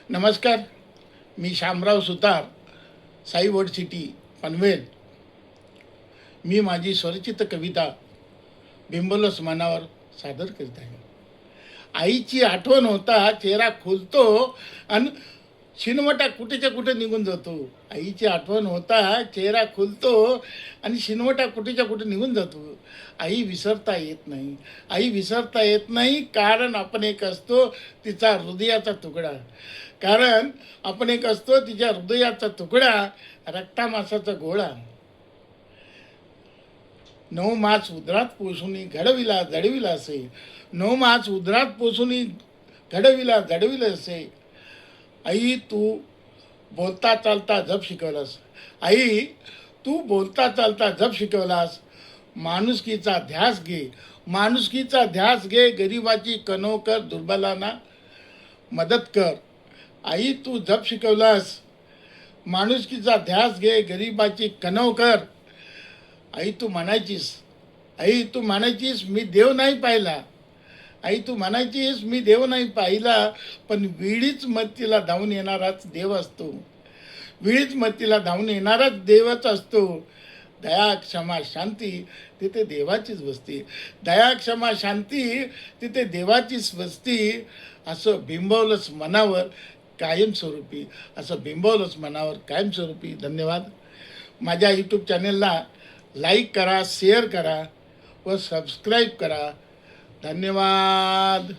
नमस्कार, मी शामराव सुतार, Sai World City, Panvel. मी माझी स्वरचित कविता बिंबवलंच मनावर सादर करीत आहे. आईची आठवण होता चेहरा खुलतो आणि शिनवटा कुठेच्या कुठे निघून जातो. आईची आठवण होता चेहरा खुलतो आणि शिनवटा कुठेच्या कुठे निघून जातो. आई विसरता येत नाही. आई विसरता येत नाही, कारण आपण एक असतो तिचा हृदयाचा तुकडा. कारण आपण एक असतो तिच्या हृदयाचा तुकडा, रक्तामासाचा गोळा. 9 मास उदरात पोसून घडविला जडविला असे. 9 मास उदरात पोसून घडविला जडविला असे. आई तू बोलता चालता जप शिकवलास. आई तू बोलता चालता जप शिकवलास. माणुसकीचा ध्यास घे, माणुसकीचा ध्यास घे. गरिबाची कणव कर, दुर्बलांना मदत कर. आई तू जप शिकवलास. माणुसकीचा ध्यास घे, गरिबाची कणव कर. आई तू म्हणायचीस, आई तू म्हणायचीस मी देव नाही पाहिला. आई तू म्हणायचीस मी देव नाही पाहिला, पण वेळीच मतीला धावून येणाराच देव असतो. वेळीच मतीला धावून येणाराच देवच असतो. दया क्षमा शांती तिथे देवाचीच वस्ती. दया क्षमा शांती तिथे देवाचीच वस्ती. असं बिंबवलंच मनावर कायमस्वरूपी. असं बिंबवलंच मनावर कायमस्वरूपी. धन्यवाद. माझ्या यूट्यूब चॅनेलला लाईक करा, शेअर करा व सबस्क्राईब करा. धन्यवाद.